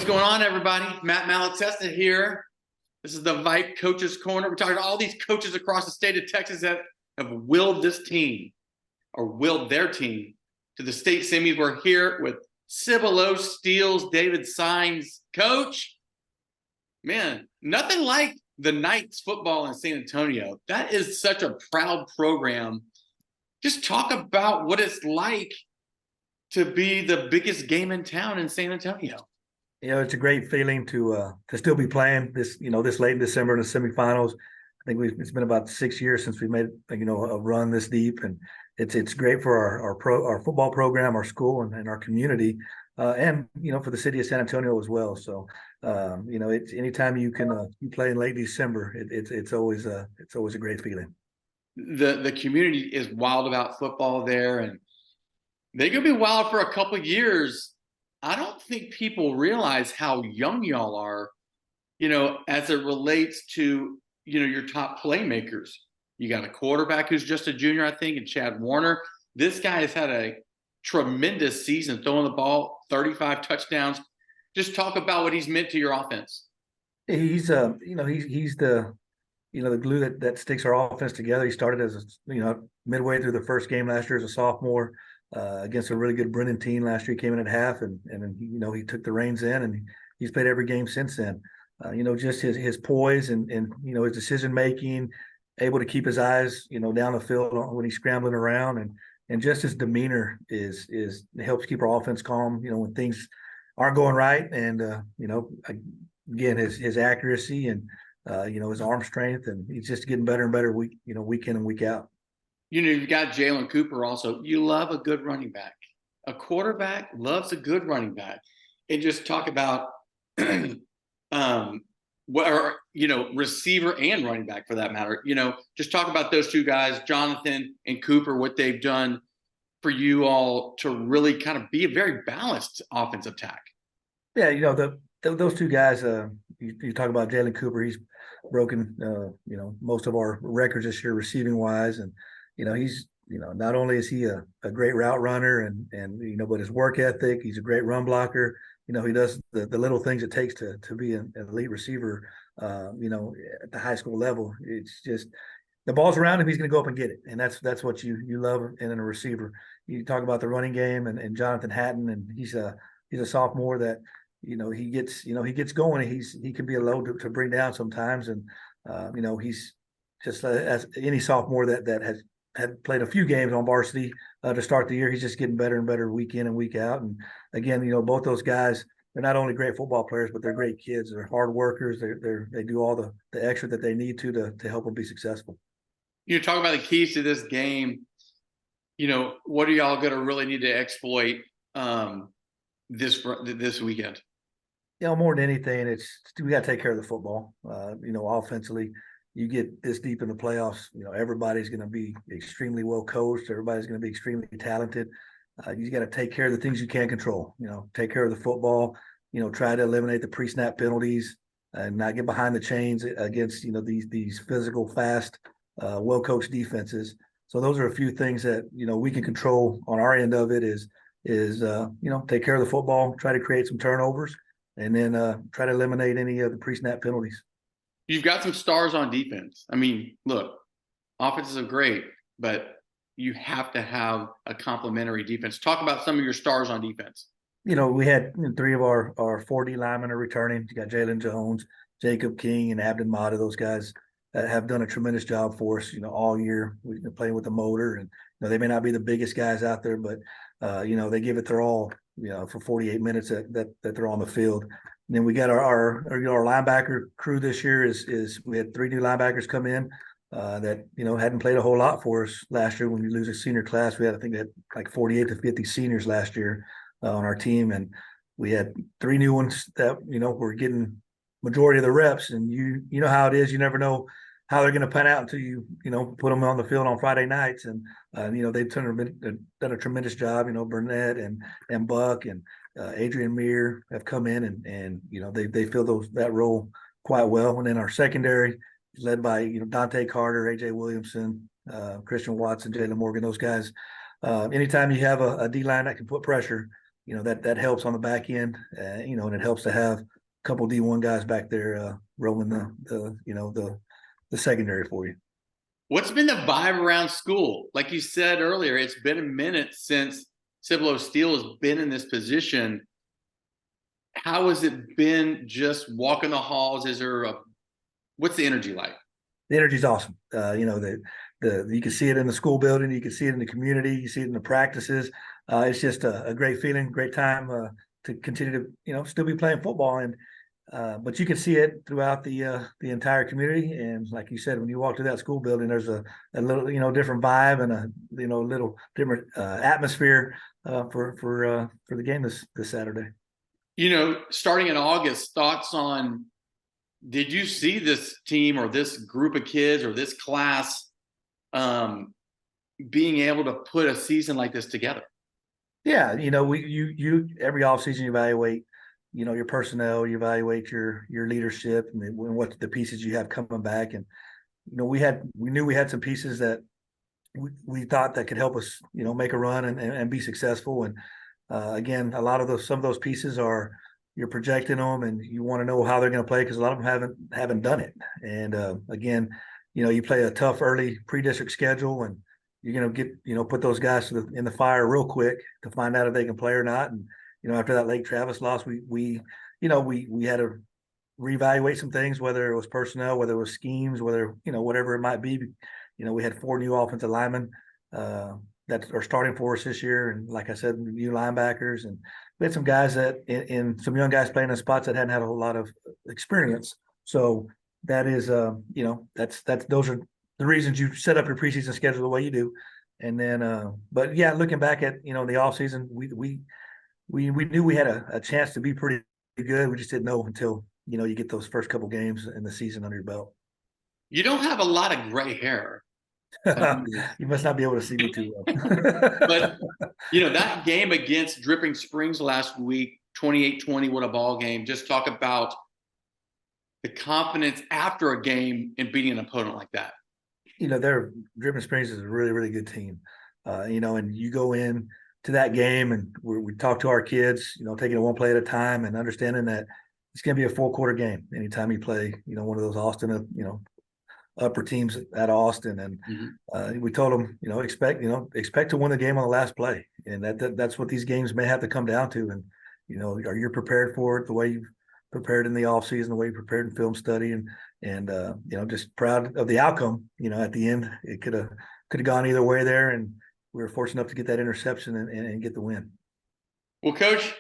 going on, everybody? Matt Malatesta here. This is the VYPE Coaches Corner. We're talking to all these coaches across the state of Texas that have willed this team or willed their team to the state semis. We're here with Cibolo Steele's David Saenz. Coach, man, nothing like the Knights football in San Antonio. That is such a proud program. Just talk about what it's like to be the biggest game in town in San Antonio. It's a great feeling to still be playing this late in December in the semifinals. I think it's been about 6 years since we made a run this deep, and it's great for our football program, our school, and our community, and for the city of San Antonio as well. So it's anytime you can you play in late December, it's always a great feeling. The community is wild about football there, and they could be wild for a couple of years. I don't think people realize how young y'all are, as it relates to, your top playmakers. You got a quarterback who's just a junior, I think, and Chad Warner. This guy has had a tremendous season, throwing the ball, 35 touchdowns. Just talk about what he's meant to your offense. He's he's the the glue that sticks our offense together. He started as midway through the first game last year as a sophomore. Against a really good Brennan team last year. He came in at half, and then he took the reins in, and he's played every game since then. Just his poise and his decision making, able to keep his eyes down the field when he's scrambling around, and just his demeanor is helps keep our offense calm. When things aren't going right, and again his accuracy and his arm strength, and he's just getting better and better week in and week out. You've got Jalen Cooper also. You love a good running back. A quarterback loves a good running back. And just talk about receiver and running back for that matter. Just talk about those two guys, Jonathan and Cooper, what they've done for you all to really kind of be a very balanced offensive attack. Yeah, those two guys, you talk about Jalen Cooper, he's broken most of our records this year receiving wise, and he's not only is he a great route runner and but his work ethic, he's a great run blocker. He does the little things it takes to be an elite receiver. At the high school level, it's just the ball's around him, he's going to go up and get it, and that's what you love in a receiver. You talk about the running game and Jonathan Hatton, and he's a sophomore that he gets going. He can be a load to bring down sometimes, and he's just as any sophomore that had played a few games on varsity to start the year. He's just getting better and better week in and week out. And again, both those guys, they're not only great football players, but they're great kids. They're hard workers. They do all the extra that they need to help them be successful. You talk about the keys to this game. What are y'all going to really need to exploit this weekend? More than anything, we got to take care of the football. Offensively, you get this deep in the playoffs, everybody's going to be extremely well coached. Everybody's going to be extremely talented. You got to take care of the things you can control. Take care of the football. Try to eliminate the pre-snap penalties and not get behind the chains against these physical, fast, well-coached defenses. So those are a few things that we can control on our end of it. Is take care of the football, try to create some turnovers, and then try to eliminate any of the pre-snap penalties. You've got some stars on defense. I mean, look, offenses are great, but you have to have a complementary defense. Talk about some of your stars on defense. We had 3 of our 4D linemen are returning. You got Jalen Jones, Jacob King, and Abden Mata. Those guys have done a tremendous job for us, all year. We've been playing with the motor, and they may not be the biggest guys out there, but they give it their all, for 48 minutes that they're on the field. And then we got our linebacker crew this year is we had 3 new linebackers come in that hadn't played a whole lot for us last year. When you lose a senior class, we had, I think, that like 48 to 50 seniors last year on our team, and we had 3 new ones that were getting majority of the reps. And you know how it is. You never know how they're going to pan out until you put them on the field on Friday nights. And they've done a tremendous job. Burnett and Buck and Adrian Meir have come in and they fill that role quite well. And then our secondary is led by Dante Carter, AJ Williamson, Christian Watson, Jalen Morgan. Those guys. Anytime you have a D line that can put pressure, that helps on the back end, and it helps to have a couple D1 guys back there rolling the secondary for you. What's been the vibe around school? Like you said earlier, it's been a minute since Cibolo Steel has been in this position. How has it been just walking the halls? What's the energy like? The energy's awesome. You can see it in the school building, you can see it in the community, you see it in the practices. It's just a great feeling, great time to continue to still be playing football, and but you can see it throughout the entire community. And like you said, when you walk to that school building, there's a little different vibe and a little different atmosphere for the game this Saturday. Starting in August, thoughts on, did you see this team or this group of kids or this class being able to put a season like this together? Yeah, you every offseason you evaluate, your personnel, you evaluate your leadership and what the pieces you have coming back. And we knew we had some pieces that we thought that could help us, make a run and be successful. And again, some of those pieces are, you're projecting them and you want to know how they're going to play because a lot of them haven't done it. And again, you play a tough early pre-district schedule, and you're going to get put those guys in the fire real quick to find out if they can play or not. And after that Lake Travis loss, we had to reevaluate some things, whether it was personnel, whether it was schemes, whether whatever it might be. We had 4 new offensive linemen that are starting for us this year, and like I said, new linebackers, and we had some guys that in some young guys playing in spots that hadn't had a whole lot of experience. So that is those are the reasons you set up your preseason schedule the way you do. And then but yeah, looking back at the offseason, we knew we had a chance to be pretty good. We just didn't know until you get those first couple games in the season under your belt. You don't have a lot of gray hair. You must not be able to see me too well. But that game against Dripping Springs last week, 28-20, what a ball game. Just talk about the confidence after a game in beating an opponent like that. Dripping Springs is a really, really good team. And you go in to that game and we talk to our kids, taking it one play at a time and understanding that it's going to be a full quarter game anytime you play, one of those Austin, upper teams at Austin. And we told them, expect to win the game on the last play. And that's what these games may have to come down to. And, are you prepared for it the way you've prepared in the offseason, the way you prepared in film study, and just proud of the outcome. At the end, it could have gone either way there. And we were fortunate enough to get that interception and get the win. Well, Coach,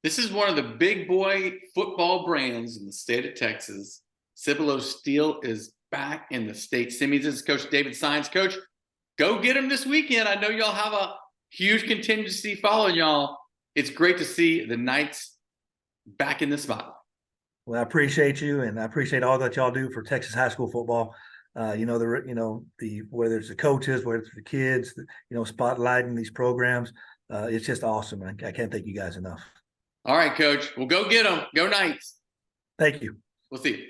this is one of the big boy football brands in the state of Texas. Cibolo Steel is back in the state semis. This is Coach David Saenz. Coach, go get him this weekend. I know y'all have a huge contingency following y'all. It's great to see the Knights back in the spotlight. Well, I appreciate you, and I appreciate all that y'all do for Texas high school football. Whether it's the coaches, whether it's the kids, spotlighting these programs, it's just awesome. I can't thank you guys enough. All right, Coach. Well, go get them. Go Knights. Thank you. We'll see you.